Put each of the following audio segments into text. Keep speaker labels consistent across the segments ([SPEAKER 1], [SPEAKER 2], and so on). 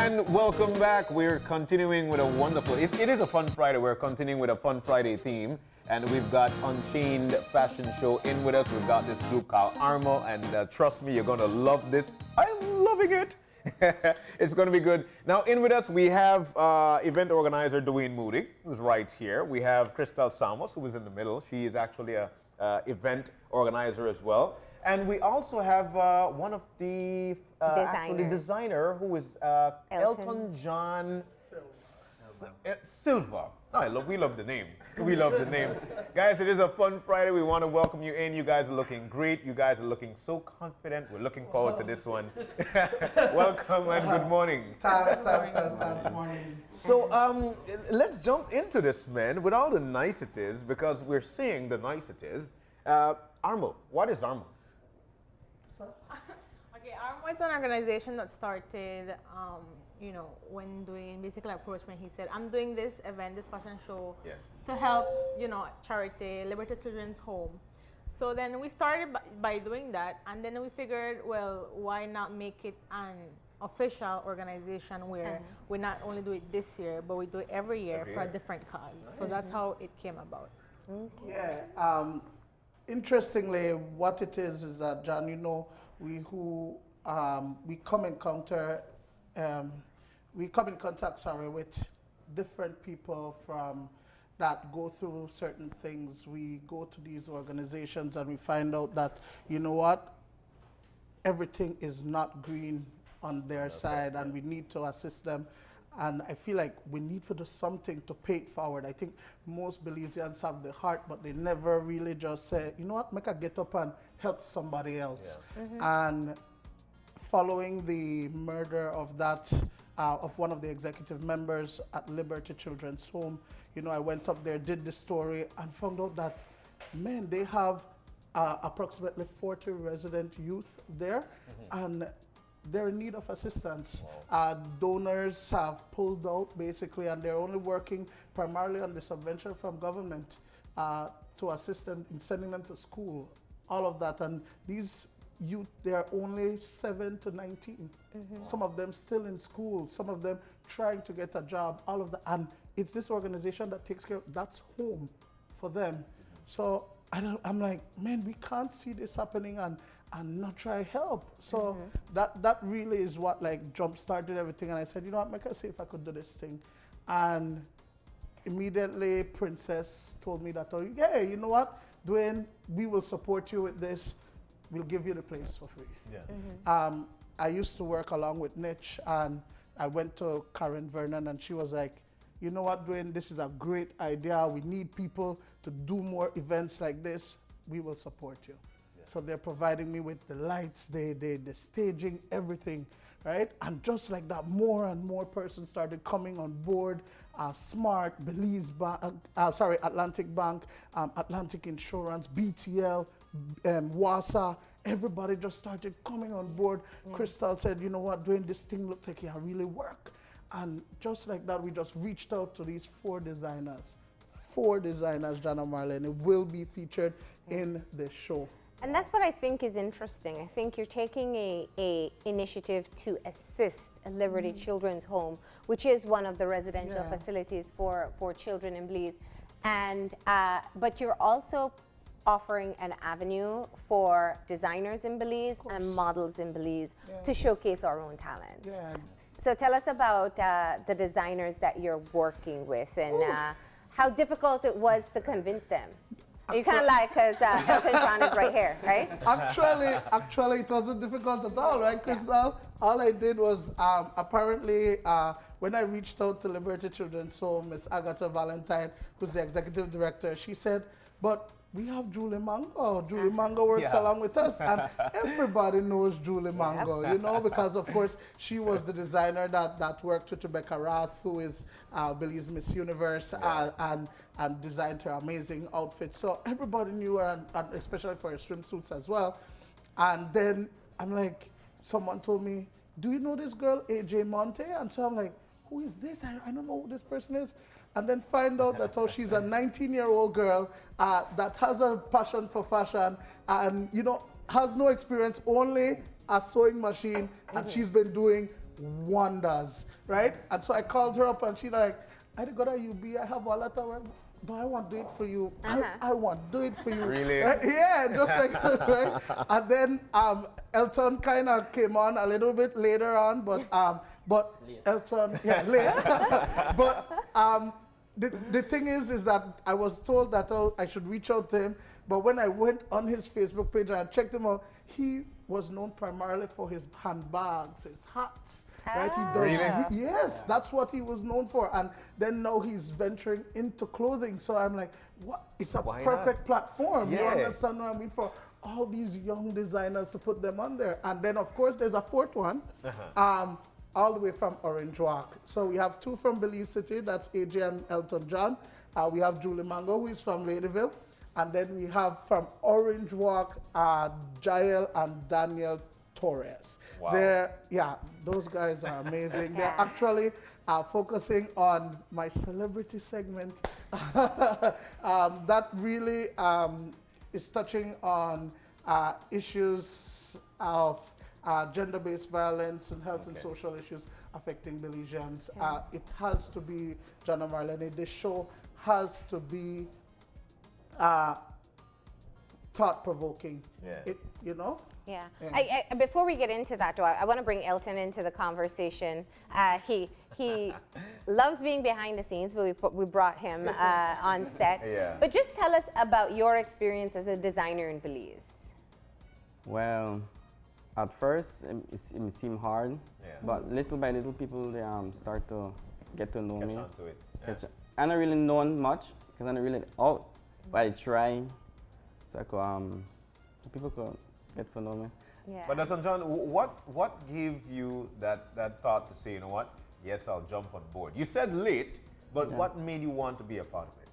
[SPEAKER 1] And welcome back. We're continuing with a wonderful, it is a fun Friday. We're continuing with a fun Friday theme. And we've got Unchained fashion show in with us. We've got this group called ARMO. And trust me, you're going to love this. I'm loving it. It's going to be good. Now, in with us, we have event organizer Duane Moody, who's right here. We have Samos, who is in the middle. She is actually a event organizer as well. And we also have one of the actually designer who is Elton John Silva. Oh, we love the name. We love the name. Guys, it is a fun Friday. We want to welcome you in. You guys are looking great. You guys are looking so confident. We're looking forward to this one. Welcome and good morning.
[SPEAKER 2] Thanks, morning.
[SPEAKER 1] So let's jump into this, man, with all the niceties, because we're seeing the niceties. ARMO, what is ARMO?
[SPEAKER 3] Okay, ARMO is an organization that started, you know, when Duane basically approached me. He said, I'm doing this event, this fashion show, to help, you know, charity, Liberty Children's Home. So then we started by doing that, and then we figured, well, why not make it an official organization where we not only do it this year, but we do it every year for a different cause. Nice. So that's how it came about.
[SPEAKER 2] Yeah. Interestingly, what it is that, John, you know, we come in contact, with different people from that go through certain things. We go to these organizations and we find out that, you know what, everything is not green on their side, and we need to assist them. And I feel like we need to do something to pay it forward. I think most Belizeans have the heart, but they never really just say, you know what, make a get up and help somebody else. Yeah. And following the murder of that, of one of the executive members at Liberty Children's Home, you know, I went up there, did the story, and found out that, man, they have approximately 40 resident youth there, and they're in need of assistance. Wow. Donors have pulled out, basically, and they're only working primarily on the subvention from government to assist them in sending them to school, all of that. And these youth, they are only 7 to 19. Some of them still in school, some of them trying to get a job, all of that. And it's this organization that takes care of, that's home for them. So I'm like, man, we can't see this happening and not try help. So that really is what like jump started everything. And I said, you know what, make us see if I could do this thing. And immediately Princess told me that, oh, hey, you know what, Duane, we will support you with this. We'll give you the place for free. Yeah. I used to work along with Niche, and I went to Karen Vernon, and she was like, you know what, Duane, this is a great idea. We need people to do more events like this. We will support you. Yeah. So they're providing me with the lights, the staging, everything, right? And just like that, more and more persons started coming on board. Smart, Belize Bank, Atlantic Bank, Atlantic Insurance, BTL, WASA, everybody just started coming on board. Crystal said, you know what, Duane, this thing looked like it really work. And just like that, we just reached out to these 4 designers, John and Marlene. It will be featured in the show.
[SPEAKER 4] And that's what I think is interesting. I think you're taking a initiative to assist Liberty Children's Home, which is one of the residential facilities for children in Belize. And, but you're also offering an avenue for designers in Belize and models in Belize to showcase our own talent. Yeah. So tell us about the designers that you're working with and how difficult it was to convince them. You kind of like, because Elton John is right here, right?
[SPEAKER 2] Actually, it wasn't difficult at all, right, Crystal? Yeah. All I did was, apparently, when I reached out to Liberty Children's Home, Miss Agatha Valentine, who's the executive director, she said, but we have Julie Mango. Julie Mango works along with us, and everybody knows Julie Mango, you know, because of course she was the designer that worked with Rebecca Rath, who is Belize Miss Universe, and designed her amazing outfits. So everybody knew her, and especially for her swimsuits as well. And then I'm like, someone told me, do you know this girl, AJ Monte? And so I'm like, who is this? I don't know who this person is. And then find out that she's a 19-year-old girl that has a passion for fashion and, you know, has no experience, only a sewing machine, and she's been doing wonders, right? And so I called her up and she like, I got a UB, I have a lot of work, but I want to do it for you. I want to do it for you.
[SPEAKER 1] Really?
[SPEAKER 2] Right? Yeah, just like, right? And then Elton kind of came on a little bit later on, but Elton, yeah, late. But the thing is that I was told that I should reach out to him, but when I went on his Facebook page and I checked him out, he was known primarily for his handbags, his hats, right? He does,
[SPEAKER 1] Really?
[SPEAKER 2] yes, that's what he was known for. And then now he's venturing into clothing. So I'm like, what? It's a
[SPEAKER 1] Why
[SPEAKER 2] perfect
[SPEAKER 1] not?
[SPEAKER 2] platform. You
[SPEAKER 1] Yeah.
[SPEAKER 2] understand what I mean? For all these young designers to put them on there. And then of course there's a fourth one, all the way from Orange Walk. So we have two from Belize City, that's AJ and Elton John. We have Julie Mango, who is from Ladyville. And then we have from Orange Walk, Jael and Daniel Torres.
[SPEAKER 1] Wow.
[SPEAKER 2] Those guys are amazing. They're actually focusing on my celebrity segment. That really is touching on issues of gender-based violence and health and social issues affecting Belizeans. It has to be, Jana Marlene, this show has to be thought-provoking.
[SPEAKER 1] Yeah.
[SPEAKER 2] It, you know?
[SPEAKER 4] Yeah.
[SPEAKER 2] Yeah.
[SPEAKER 4] Before we get into that, though, I want to bring Elton into the conversation. He loves being behind the scenes, but we brought him on set.
[SPEAKER 1] Yeah.
[SPEAKER 4] But just tell us about your experience as a designer in Belize.
[SPEAKER 5] Well, at first it seemed hard,
[SPEAKER 1] Yeah.
[SPEAKER 5] but little by little people they start to get to know
[SPEAKER 1] Catch
[SPEAKER 5] me.
[SPEAKER 1] on to it.
[SPEAKER 5] I don't really know much because I don't really out, but I try so I could so people could get to know me.
[SPEAKER 4] Yeah.
[SPEAKER 1] But Elton John, what gave you that thought to say, you know what? Yes, I'll jump on board. You said late, but
[SPEAKER 5] Yeah.
[SPEAKER 1] what made you want to be a part of it?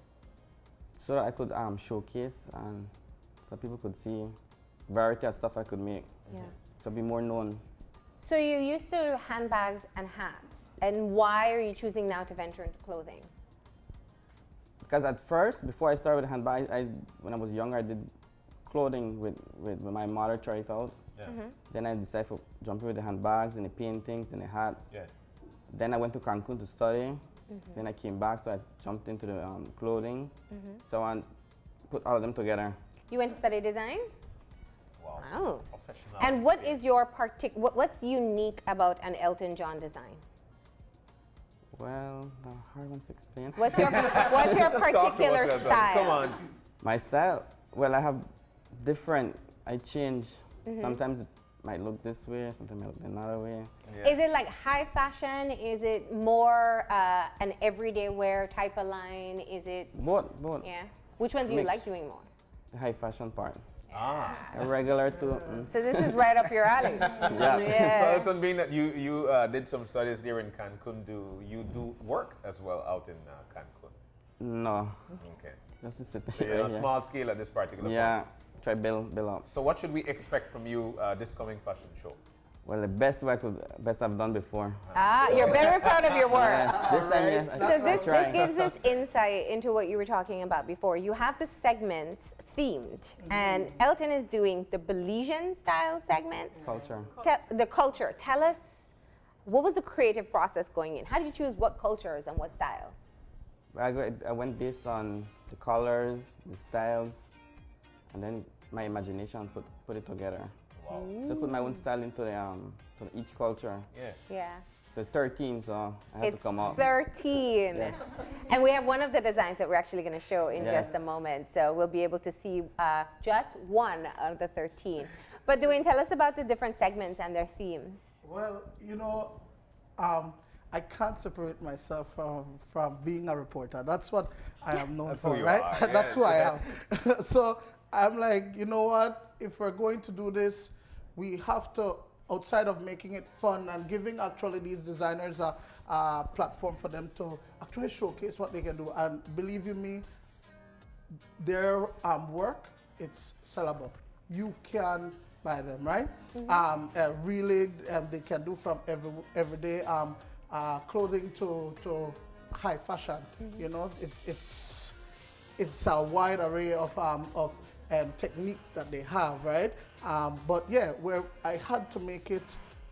[SPEAKER 5] So that I could showcase and so people could see variety of stuff I could make.
[SPEAKER 4] Yeah.
[SPEAKER 5] So be more known.
[SPEAKER 4] So you used to do handbags and hats, and why are you choosing now to venture into clothing?
[SPEAKER 5] Because at first, before I started with handbag, when I was younger, I did clothing with my mother, tried it out.
[SPEAKER 1] Yeah.
[SPEAKER 5] Then I decided to jump in with the handbags and the paintings and the hats.
[SPEAKER 1] Yeah.
[SPEAKER 5] Then I went to Cancun to study. Then I came back, so I jumped into the clothing. So I put all of them together.
[SPEAKER 4] You went to study design?
[SPEAKER 1] Wow.
[SPEAKER 4] Wow.
[SPEAKER 1] Professional.
[SPEAKER 4] And what is your what's unique about an Elton John design?
[SPEAKER 5] Well, the hard one to explain.
[SPEAKER 4] What's your
[SPEAKER 1] Just talk to
[SPEAKER 4] particular
[SPEAKER 1] us, Elton.
[SPEAKER 4] style?
[SPEAKER 1] Come on.
[SPEAKER 5] My style, well, I have different, I change. Sometimes it might look this way, sometimes it might look another way.
[SPEAKER 1] Yeah.
[SPEAKER 4] Is it like high fashion? Is it more an everyday wear type of line? Is it?
[SPEAKER 5] Both.
[SPEAKER 4] Yeah. Which one do you
[SPEAKER 5] Mix.
[SPEAKER 4] like doing more?
[SPEAKER 5] The high fashion part.
[SPEAKER 1] Ah.
[SPEAKER 5] A regular too.
[SPEAKER 4] So this is right up your alley.
[SPEAKER 5] Yeah.
[SPEAKER 1] So Elton, being that you did some studies there in Cancun, do you do work as well out in Cancun?
[SPEAKER 5] No,
[SPEAKER 1] Okay.
[SPEAKER 5] just to sit
[SPEAKER 1] So you're on a small scale at this particular point.
[SPEAKER 5] Yeah, try build up.
[SPEAKER 1] So what should we expect from you this coming fashion show?
[SPEAKER 5] Well, the best I've done before.
[SPEAKER 4] You're very proud of your work.
[SPEAKER 5] Yeah, this time, yes.
[SPEAKER 4] So this
[SPEAKER 5] try.
[SPEAKER 4] gives us insight into what you were talking about before. You have the segments themed, and Elton is doing the Belizean style segment.
[SPEAKER 5] Culture.
[SPEAKER 4] The culture. Tell us, what was the creative process going in? How did you choose what cultures and what styles?
[SPEAKER 5] I went based on the colors, the styles, and then my imagination put it together.
[SPEAKER 1] Wow.
[SPEAKER 5] So put my own style into to each culture.
[SPEAKER 1] Yeah.
[SPEAKER 4] Yeah.
[SPEAKER 5] So 13, so I had
[SPEAKER 4] It's
[SPEAKER 5] to come up.
[SPEAKER 4] 13.
[SPEAKER 5] Yes.
[SPEAKER 4] And we have one of the designs that we're actually going to show in just a
[SPEAKER 5] Yes.
[SPEAKER 4] moment. So we'll be able to see just one of the 13. But Duane, tell us about the different segments and their themes.
[SPEAKER 2] Well, you know, I can't separate myself from being a reporter. That's what I am known
[SPEAKER 1] That's
[SPEAKER 2] for,
[SPEAKER 1] who you
[SPEAKER 2] right?
[SPEAKER 1] are,
[SPEAKER 2] That's
[SPEAKER 1] yes.
[SPEAKER 2] who I am. So I'm like, you know what? If we're going to do this, we have to, outside of making it fun and giving actually these designers a platform for them to actually showcase what they can do. And believe you me, their work, it's sellable. You can buy them, right? Really, they can do from everyday clothing to high fashion. You know, it's a wide array of technique that they have, right? But yeah, where I had to make it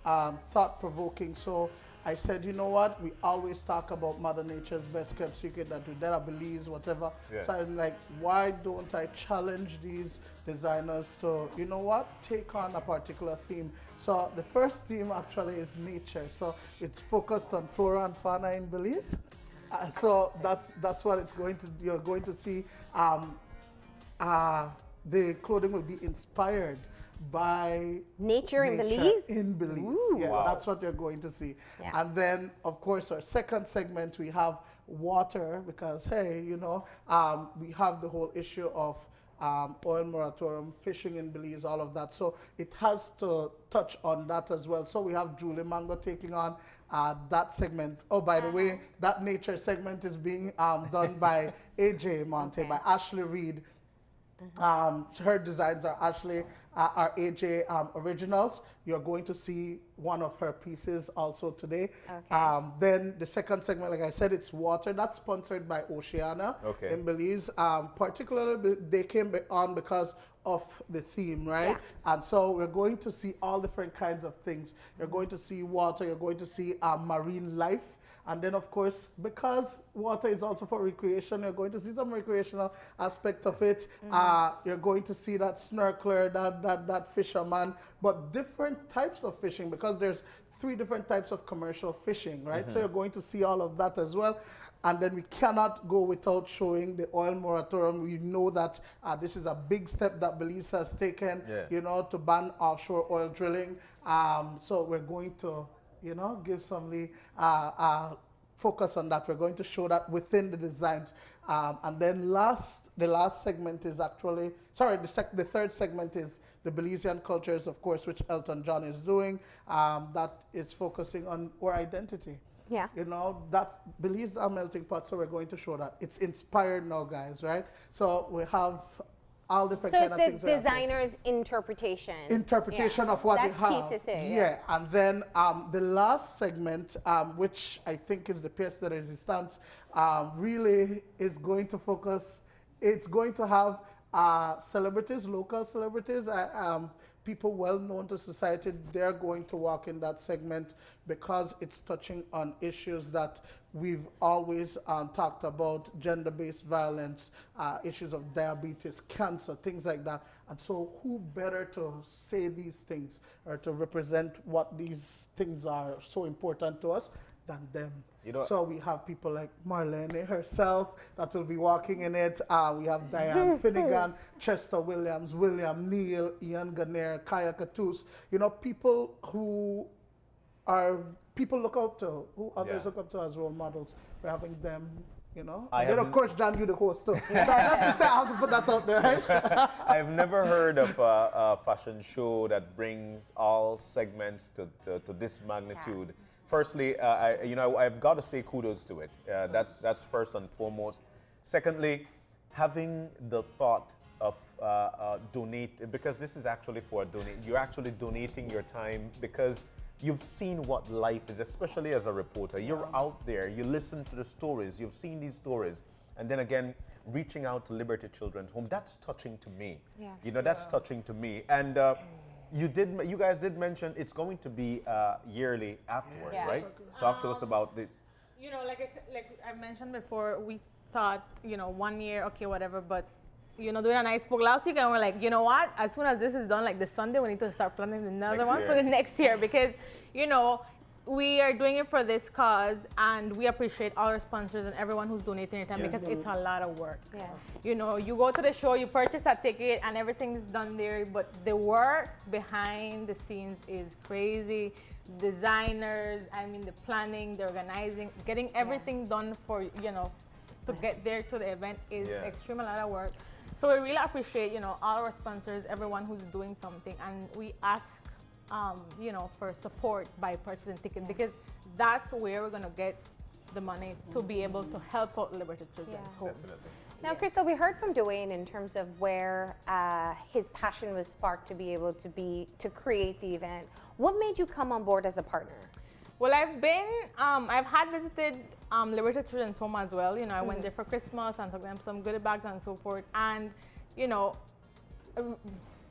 [SPEAKER 2] thought-provoking. So I said, you know what? We always talk about Mother Nature's best kept secret, that we did Belize, whatever.
[SPEAKER 1] Yeah.
[SPEAKER 2] So I'm like, why don't I challenge these designers to, you know what, take on a particular theme? So the first theme actually is nature. So it's focused on flora and fauna in Belize. So that's what it's going to. You're going to see. The clothing will be inspired by
[SPEAKER 4] nature in Belize.
[SPEAKER 2] In Belize,
[SPEAKER 4] Ooh.
[SPEAKER 2] yeah,
[SPEAKER 1] Wow.
[SPEAKER 2] that's what you're going to see.
[SPEAKER 4] Yeah.
[SPEAKER 2] And then, of course, our second segment we have water, because hey, you know, we have the whole issue of oil moratorium, fishing in Belize, all of that. So it has to touch on that as well. So we have Julie Mango taking on that segment. Oh, by the way, that nature segment is being done by AJ Monte, by Ashley Reed. Her designs are actually are AJ originals. You're going to see one of her pieces also today.
[SPEAKER 4] Okay.
[SPEAKER 2] Then the second segment, like I said, it's water. That's sponsored by Oceana in Belize. Particularly, they came on because of the theme, right?
[SPEAKER 4] Yeah.
[SPEAKER 2] And so we're going to see all different kinds of things. You're going to see water. You're going to see marine life. And then, of course, because water is also for recreation, you're going to see some recreational aspect of it. You're going to see that snorkeler, that fisherman, but different types of fishing, because there's 3 different types of commercial fishing, right? So you're going to see all of that as well. And then we cannot go without showing the oil moratorium. We know that this is a big step that Belize has taken, you know, to ban offshore oil drilling. So we're going to, you know, give some focus on that. We're going to show that within the designs. And then the last segment is actually, sorry, the third segment is the Belizean cultures, of course, which Elton John is doing. That is focusing on our identity.
[SPEAKER 4] Yeah.
[SPEAKER 2] You know, that Belize are melting pot, so we're going to show that. It's inspired now, guys, right? So we have all different kind of things.
[SPEAKER 4] So it's the designer's interpretation
[SPEAKER 2] of what
[SPEAKER 4] That's
[SPEAKER 2] they have.
[SPEAKER 4] key to say.
[SPEAKER 2] Yeah, and then the last segment, which I think is the pièce de résistance, really is going to focus. It's going to have celebrities, local celebrities, people well known to society. They're going to walk in that segment because it's touching on issues that we've always talked about: gender-based violence, issues of diabetes, cancer, things like that. And so who better to say these things or to represent what these things are so important to us than them? You know, so we have people like Marlene herself that will be walking in it. We have Diane Finnegan, Chester Williams, William Neal, Ian Ganner, Kaya Katus. You know, people who are people look up to, who others look up to as role models. We're having them, you know. And then, of course, John, you the host too. So that's to say, I have to put that out there, right?
[SPEAKER 1] I've never heard of a fashion show that brings all segments to this magnitude. Yeah. Firstly, I've got to say kudos to it. That's first and foremost. Secondly, having the thought of donate, because this is actually for a donate. You're actually donating your time because you've seen what life is, especially as a reporter. You're out there, you listen to the stories, you've seen these stories. And then again, reaching out to Liberty Children's Home, that's touching to me. Yeah. You know, that's touching to me. And you guys did mention it's going to be yearly afterwards, right? Talk to us about the...
[SPEAKER 3] You know, like I mentioned before, we thought, 1 year, okay, whatever, but Duane and I spoke last week and we're like, you know what? As soon as this is done, like this Sunday, we need to start planning another one for the next year because, we are doing it for this cause and we appreciate all our sponsors and everyone who's donating their time because it's a lot of work. Yeah. You go to the show, you purchase a ticket and everything's done there, but the work behind the scenes is crazy. Designers, the planning, the organizing, getting everything done for, to get there to the event is extremely a lot of work. So we really appreciate, all our sponsors, everyone who's doing something, and we ask, for support by purchasing tickets because that's where we're gonna get the money to be able to help out Liberty Children's Home.
[SPEAKER 1] Definitely.
[SPEAKER 4] Now, Crystal, we heard from Duane in terms of where his passion was sparked to be able to create the event. What made you come on board as a partner?
[SPEAKER 3] Well, I've had visited Liberty Children's Home as well. I went there for Christmas and took them some goodie bags and so forth. And,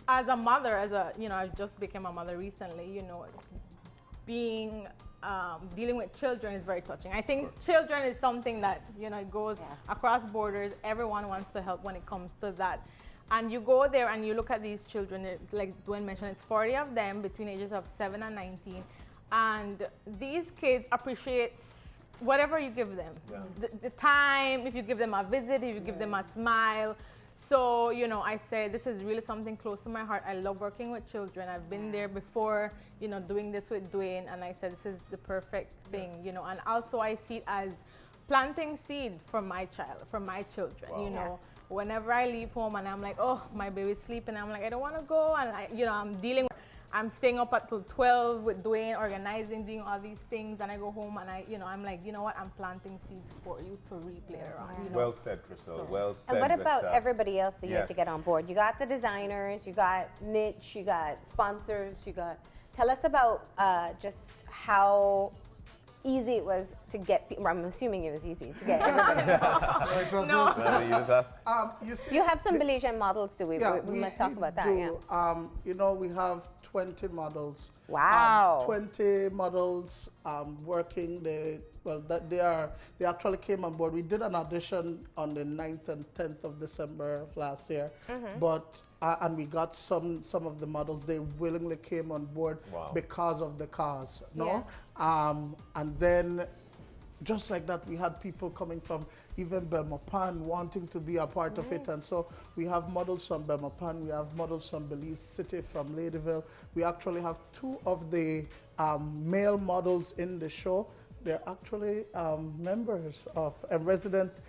[SPEAKER 3] as a mother, I just became a mother recently, being dealing with children is very touching. I think children is something that, you know, it goes across borders. Everyone wants to help when it comes to that. And you go there and you look at these children, like Duane mentioned, it's 40 of them between ages of 7 and 19. And these kids appreciate whatever you give them. The time, if you give them a visit, if you give them a smile. So, you know, I said, this is really something close to my heart. I love working with children. I've been there before, you know, doing this with Duane, and I said, this is the perfect thing, you know. And also I see it as planting seed for my child, for my children, you know. Whenever I leave home and I'm like, oh, my baby's sleeping, I'm like, I don't want to go. And, you know, I'm staying up until 12 with Duane, organizing, doing all these things, and I go home and I'm like, you know what, I'm planting seeds for you to reap later on. You know?
[SPEAKER 1] Well said, Crystal.
[SPEAKER 3] So.
[SPEAKER 1] Well said.
[SPEAKER 4] And what about everybody else that you have
[SPEAKER 1] yes.
[SPEAKER 4] to get on board? You got the designers, you got niche, you got sponsors, tell us about just how easy it was to get people. I'm assuming it was easy to get everybody.
[SPEAKER 3] No.
[SPEAKER 1] You just ask.
[SPEAKER 4] You have some Belizean models, do we? We must talk about that. Yeah.
[SPEAKER 2] You know, we have 20 models.
[SPEAKER 4] Wow.
[SPEAKER 2] 20 models working. They actually came on board. We did an audition on the 9th and 10th of December of last year, but and we got some of the models. They willingly came on board because of the cause. No, and then just like that, we had people coming from even Belmopan wanting to be a part of it. And so we have models from Belmopan, we have models from Belize City, from Ladyville. We actually have 2 of the male models in the show. They're actually members of a resident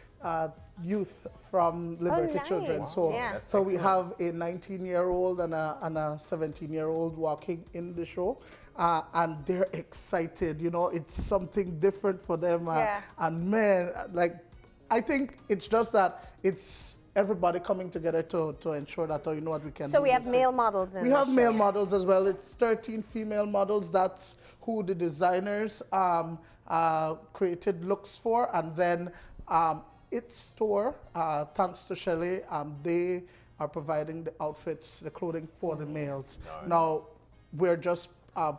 [SPEAKER 2] youth from Liberty
[SPEAKER 4] nice.
[SPEAKER 2] Children. So we have a 19-year-old and a 17-year-old walking in the show. And they're excited, you know, it's something different for them. And man, like, I think it's just that it's everybody coming together to ensure that, oh, you know what, we can do.
[SPEAKER 4] So we have male models in
[SPEAKER 2] We have male models as well. It's 13 female models. That's who the designers created looks for. And then its store, thanks to Shelley, they are providing the outfits, the clothing for the males. Nice. Now, we're just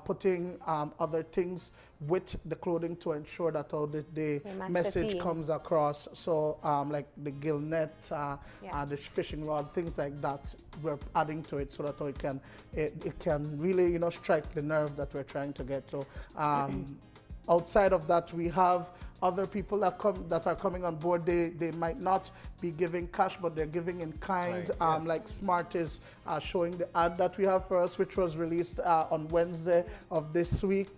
[SPEAKER 2] putting other things with the clothing to ensure that all the message comes across. So like the gill net, the fishing rod, things like that, we're adding to it so that it can really, you know, strike the nerve that we're trying to get to. Outside of that, we have other people that are coming on board. They might not be giving cash, but they're giving in kind. Like Smart is showing the ad that we have for us, which was released on Wednesday of this week.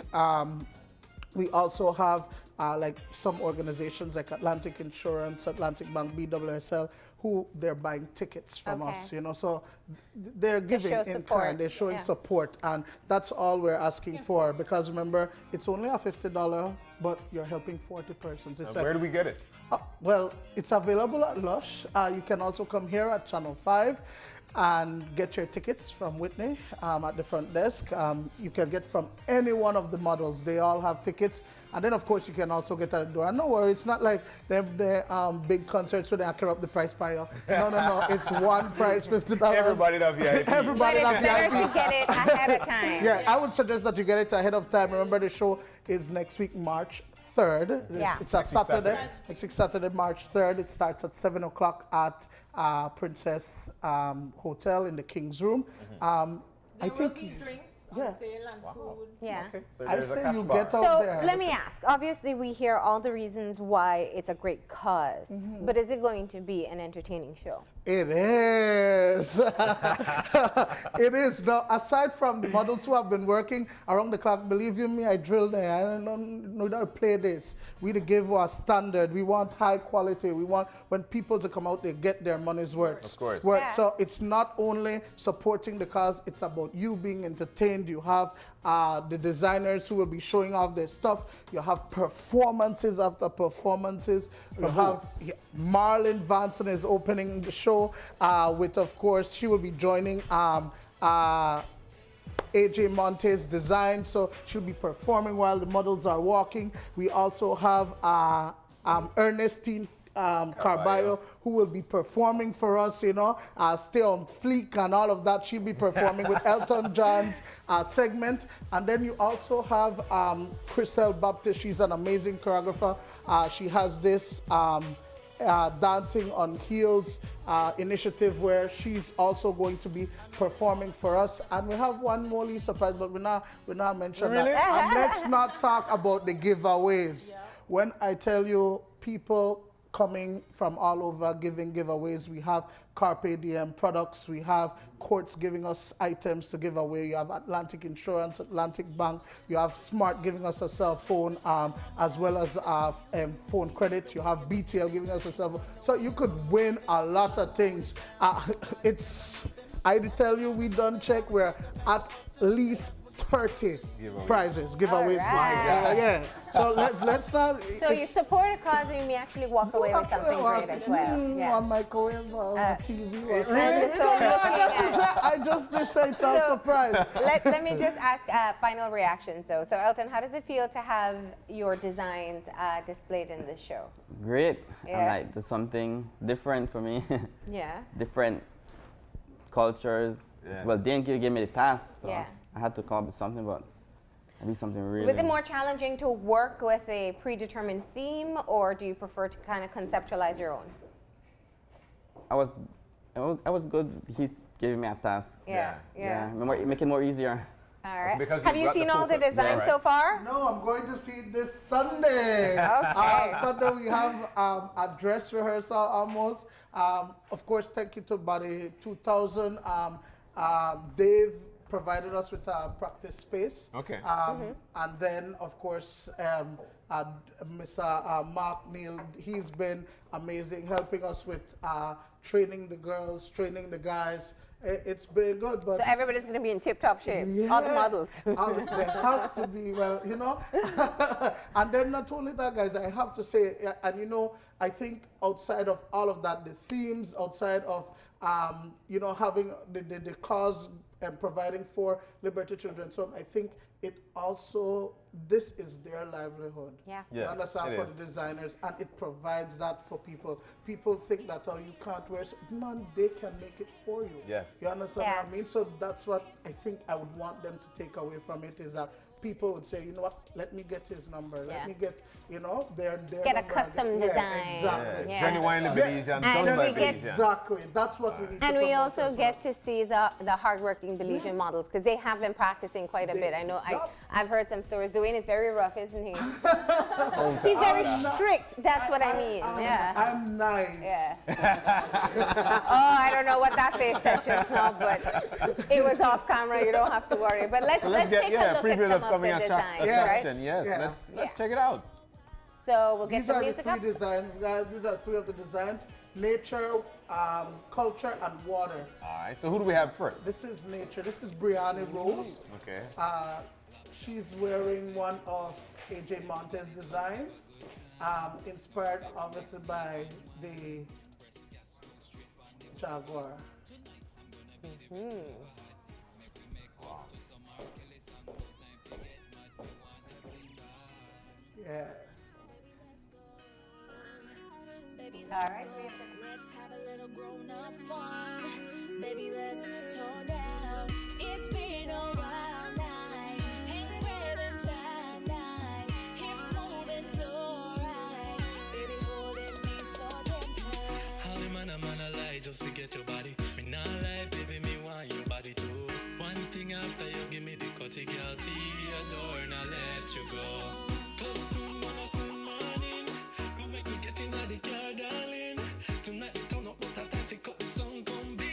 [SPEAKER 2] We also have like some organizations like Atlantic Insurance, Atlantic Bank, BWSL, who they're buying tickets from us, you know. So they're giving in kind, they're showing support, and that's all we're asking for. Because remember, it's only a $50, but you're helping 40 persons. It's
[SPEAKER 1] where do we get it?
[SPEAKER 2] Well, it's available at Lush. You can also come here at Channel 5 and get your tickets from Whitney at the front desk. You can get from any one of the models. They all have tickets. And then, of course, you can also get at the door. And no worry, it's not like the big concerts where they hacker up the price by you. No. It's one price, $50.
[SPEAKER 4] Everybody
[SPEAKER 2] that VIP. Everybody
[SPEAKER 4] that
[SPEAKER 2] VIP.
[SPEAKER 4] Better to get it ahead of time.
[SPEAKER 2] Yeah, I would suggest that you get it ahead of time. Remember, the show is next week, March 3rd. It's a Saturday. Next week, Saturday, March 3rd. It starts at 7 o'clock at Princess Hotel in the King's Room.
[SPEAKER 3] There will be drinks on sale and food.
[SPEAKER 4] Yeah.
[SPEAKER 1] Okay. So
[SPEAKER 2] I say you get out there.
[SPEAKER 4] So let me ask. Obviously, we hear all the reasons why it's a great cause, but is it going to be an entertaining show?
[SPEAKER 2] It is. It is. Now, aside from the models who have been working around the clock, believe you me, I drilled there. I don't play this. We give a standard. We want high quality. We want when people to come out, they get their money's worth.
[SPEAKER 1] Of course.
[SPEAKER 2] So it's not only supporting the cause, it's about you being entertained. You have the designers who will be showing off their stuff. You have performances after performances. You have Marlon Vanson is opening the show with, of course, she will be joining AJ Monte's design. So she'll be performing while the models are walking. We also have Ernestine Carballo, who will be performing for us, you know, Stay on Fleek and all of that. She'll be performing with Elton John's segment. And then you also have Chriselle Baptiste. She's an amazing choreographer. She has this Dancing on Heels initiative where she's also going to be performing for us. And we have one more surprise, but we're not mentioning
[SPEAKER 1] Really?
[SPEAKER 2] that. And let's not talk about the giveaways.
[SPEAKER 3] Yeah.
[SPEAKER 2] When I tell you people coming from all over giving giveaways, we have Carpe Diem products, we have Courts giving us items to give away, you have Atlantic Insurance, Atlantic Bank, you have Smart giving us a cell phone as well as phone credit, you have BTL giving us a cell phone. So you could win a lot of things. I tell you, we done check, we're at least 30 prizes, giveaways.
[SPEAKER 4] Right.
[SPEAKER 2] Yeah. So let's not.
[SPEAKER 4] So you support a cause and you may actually walk away with something great as well. Yeah.
[SPEAKER 2] On microwave or TV. Or
[SPEAKER 4] And so
[SPEAKER 2] I just decided I'm surprised.
[SPEAKER 4] let me just ask final reactions though. So Elton, how does it feel to have your designs displayed in this show?
[SPEAKER 5] Great.
[SPEAKER 4] Yeah.
[SPEAKER 5] I like there's something different for me.
[SPEAKER 4] Yeah.
[SPEAKER 5] Different cultures.
[SPEAKER 1] Yeah.
[SPEAKER 5] Well, Dane gave me the task, so
[SPEAKER 4] Yeah.
[SPEAKER 5] I had to come up with something, but I did something really.
[SPEAKER 4] Was it more challenging to work with a predetermined theme, or do you prefer to kind of conceptualize your own?
[SPEAKER 5] I was good. He's giving me a task.
[SPEAKER 4] Yeah.
[SPEAKER 5] Make it more easier.
[SPEAKER 4] All right.
[SPEAKER 1] Because
[SPEAKER 4] Have
[SPEAKER 1] you've
[SPEAKER 4] you
[SPEAKER 1] got the
[SPEAKER 4] seen all the
[SPEAKER 1] focus.
[SPEAKER 4] designs
[SPEAKER 1] Yeah.
[SPEAKER 4] so far?
[SPEAKER 2] No, I'm going to see it this Sunday.
[SPEAKER 4] Okay.
[SPEAKER 2] Sunday we have a dress rehearsal almost. Of course, thank you to Body 2000. Dave provided us with a practice space.
[SPEAKER 1] Okay.
[SPEAKER 2] And then, of course, Mr. Mark Neal, he's been amazing, helping us with training the girls, training the guys. It's been good. But
[SPEAKER 4] So everybody's going to be in tip-top shape, all the models.
[SPEAKER 2] they have to be, well, you know. And then not only that, guys, I have to say, and you know, I think outside of all of that, the themes, outside of, you know, having the cause and providing for Liberty Children's Home, I think it also, this is their livelihood.
[SPEAKER 4] Yeah.
[SPEAKER 2] You
[SPEAKER 1] Yeah,
[SPEAKER 2] understand,
[SPEAKER 1] it
[SPEAKER 2] for
[SPEAKER 1] is.
[SPEAKER 2] the designers, and it provides that for people. People think that, oh, you can't wear, man, they can make it for you.
[SPEAKER 1] Yes.
[SPEAKER 2] You understand
[SPEAKER 4] Yeah.
[SPEAKER 2] what I mean? So that's what I think I would want them to take away from it, is that people would say, you know what, let me get his number,
[SPEAKER 4] Yeah.
[SPEAKER 2] let me get, you know, their
[SPEAKER 4] Get a
[SPEAKER 2] number.
[SPEAKER 4] custom
[SPEAKER 2] Yeah,
[SPEAKER 4] design.
[SPEAKER 2] Exactly.
[SPEAKER 4] Yeah.
[SPEAKER 1] Genuinely Belizean,
[SPEAKER 4] And
[SPEAKER 1] done by
[SPEAKER 4] we get-
[SPEAKER 1] Belizean.
[SPEAKER 2] Exactly. That's what we need to
[SPEAKER 4] And we
[SPEAKER 2] promote
[SPEAKER 4] also
[SPEAKER 2] as well.
[SPEAKER 4] get to see the hardworking Belizean models, because they have been practicing quite a bit. I know I've heard some stories. Duane is very rough, isn't he? He's very strict. That's what I mean. Yeah.
[SPEAKER 2] I'm nice.
[SPEAKER 4] Yeah. Oh, I don't know what that face said just now, but it was off camera. You don't have to worry. But let's
[SPEAKER 1] Let's get
[SPEAKER 4] take a look
[SPEAKER 1] preview
[SPEAKER 4] at
[SPEAKER 1] of
[SPEAKER 4] some of
[SPEAKER 1] coming
[SPEAKER 4] the designs,
[SPEAKER 1] attraction.
[SPEAKER 4] right?
[SPEAKER 1] Yes,
[SPEAKER 2] Yeah.
[SPEAKER 1] let's
[SPEAKER 4] Yeah.
[SPEAKER 1] check it out.
[SPEAKER 4] So we'll get
[SPEAKER 2] These
[SPEAKER 4] the
[SPEAKER 2] are the
[SPEAKER 4] music
[SPEAKER 2] three
[SPEAKER 4] up.
[SPEAKER 2] designs, guys. These are three of the designs: nature, culture, and water.
[SPEAKER 1] All right. So who do we have first?
[SPEAKER 2] This is nature. This is Brianna Rose.
[SPEAKER 1] Okay.
[SPEAKER 2] She's wearing one of AJ Montes' designs, inspired obviously by the Jaguar. Yes.
[SPEAKER 4] All right.
[SPEAKER 6] Let's have a little grown-up fun. Baby, let's tone down. It's been a wild night. Ain't grabbing time night. Hips moving so right. Baby, holding me so gentle.
[SPEAKER 7] How the man a lie just to get your body. Me not lie, baby, me want your body too. One thing after you give me the cutty girl fee your door and I let you go. Close soon, soon morning. Come make me get in the car, darling. Tonight we turn up, but I time to cut the song. Come, baby,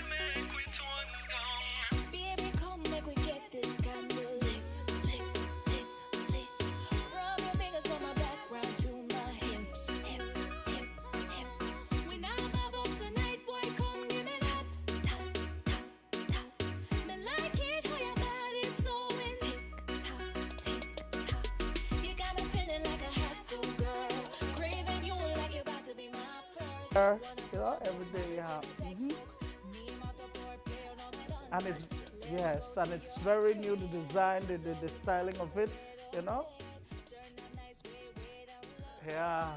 [SPEAKER 7] make we turn down.
[SPEAKER 6] Baby, come make we get this candle lit, lit, lit, lit. Rub your fingers from my background to my hips, hips, hip, hip. When I'm about tonight, boy, come give me that, that, that, that. Me like it how your body's so in tick tock, tick tock. You got me feeling like a high school girl, craving you like you're about to be my first.
[SPEAKER 2] You know, every day, yeah. And it's, yes, and it's very new, the design, the styling of it, you know? Yeah.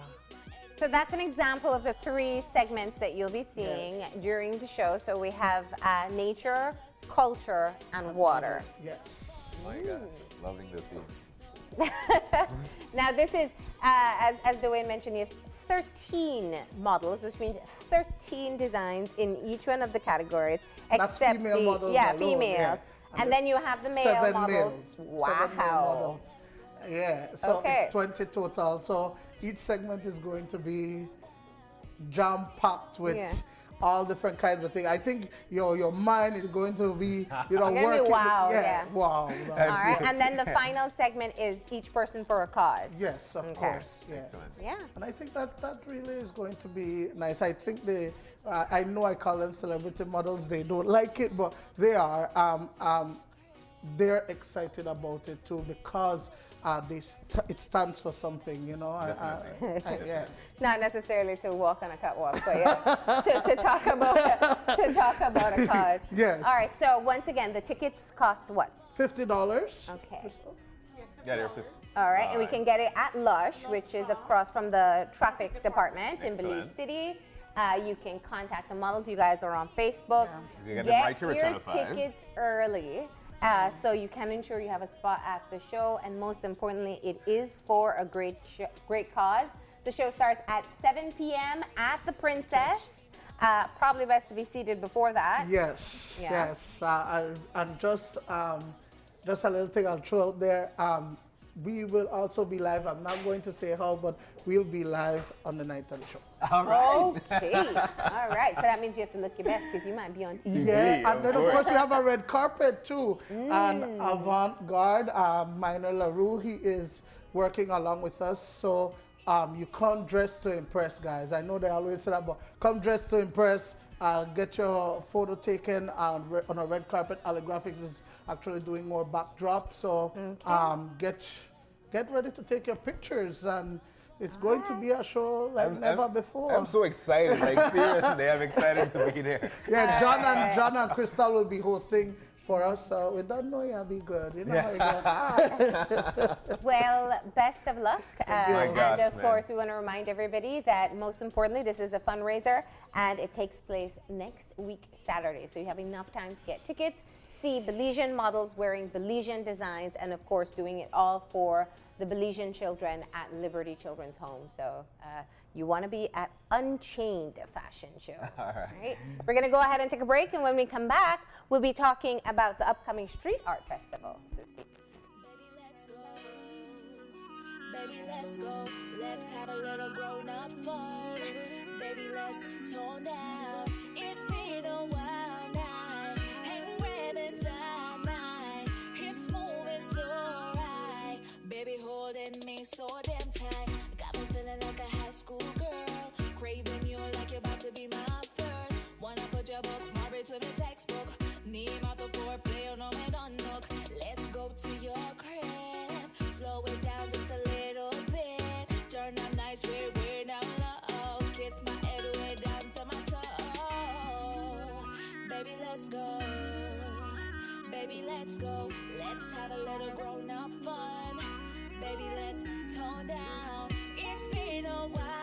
[SPEAKER 4] So that's an example of the 3 segments that you'll be seeing during the show. So we have nature, culture, and water.
[SPEAKER 2] Yes.
[SPEAKER 1] Oh my God, loving the theme.
[SPEAKER 4] Now this is, as Duane mentioned, is 13 models, which means 13 designs in each one of the categories.
[SPEAKER 2] That's female models alone,
[SPEAKER 4] females.
[SPEAKER 2] yeah.
[SPEAKER 4] And then you have the male
[SPEAKER 2] 7
[SPEAKER 4] models.
[SPEAKER 2] males.
[SPEAKER 4] Wow.
[SPEAKER 2] 7 male models. Yeah, so
[SPEAKER 4] Okay.
[SPEAKER 2] it's 20 total. So each segment is going to be jam-packed with all different kinds of things. I think your mind is going to be, working.
[SPEAKER 4] wow,
[SPEAKER 2] Wow.
[SPEAKER 4] All right, and then the final segment is each person for a cause.
[SPEAKER 2] Yes, of course. Yeah.
[SPEAKER 1] Excellent.
[SPEAKER 4] Yeah.
[SPEAKER 2] And I think that really is going to be nice. I think I know I call them celebrity models. They don't like it, but they are. They're excited about it too because it stands for something, yeah.
[SPEAKER 4] Not necessarily to walk on a catwalk, but to talk about a cause.
[SPEAKER 2] Yes.
[SPEAKER 4] All right. So once again, the tickets cost what?
[SPEAKER 2] $50.
[SPEAKER 4] Okay.
[SPEAKER 1] Yeah, they're 50.
[SPEAKER 4] All right, and we can get it at Lush, which is across from the traffic department in Belize
[SPEAKER 1] Excellent.
[SPEAKER 4] City. You can contact the models. You guys are on Facebook.
[SPEAKER 1] You can get them right here at
[SPEAKER 4] your
[SPEAKER 1] Channel 5.
[SPEAKER 4] tickets early. So you can ensure you have a spot at the show, and most importantly, it is for a great cause. The show starts at 7 p.m. at the Princess. Probably best to be seated before that.
[SPEAKER 2] Yes,
[SPEAKER 4] Yeah.
[SPEAKER 2] yes. And just a little thing I'll throw out there. We will also be live. I'm not going to say how, but we'll be live on the night of the show.
[SPEAKER 1] All right.
[SPEAKER 4] Okay. All right. So that means you have to look your best because you might be on TV.
[SPEAKER 2] Yeah, and then of
[SPEAKER 1] course.
[SPEAKER 2] course we have a red carpet too. And Avant-Garde, Minor LaRue, he is working along with us. So you come dressed to impress, guys. I know they always say that, but come dressed to impress. Get your photo taken on a red carpet. Allographics is actually doing more backdrop. So get ready to take your pictures, and it's going to be a show like never before.
[SPEAKER 1] I'm so excited. Like, seriously, I'm excited to be there.
[SPEAKER 2] Yeah, John and Crystal will be hosting for us. So we don't know you'll be good. You know how it goes.
[SPEAKER 4] Well, best of luck.
[SPEAKER 1] My gosh,
[SPEAKER 4] and of
[SPEAKER 1] man.
[SPEAKER 4] course, we want to remind everybody that most importantly, this is a fundraiser and it takes place next week, Saturday. So you have enough time to get tickets, see Belizean models wearing Belizean designs, and of course, doing it all for the Belizean children at Liberty Children's Home. So you want to be at Unchained Fashion Show. All right. We're going to go ahead and take a break, and when we come back, we'll be talking about the upcoming Street Art Festival. So stay
[SPEAKER 6] Baby, let's go. Let's have a little grown-up fun. Baby, let's tone down. It's been a while now. Ain't grabbing time, my hips moving so right. Baby, holding me so damn tight. Got me feeling like a high school girl. Craving you like you're about to be my first. Wanna put your bookmark between the textbook. Need my support, play on me, don't look. Let's go to your crib. Slow it down just a little bit. Turn up nice, way down low. Kiss my head way down to my toe. Baby, let's go. Baby, let's go. Let's have a little grown-up fun. Baby, let's tone down. It's been a while.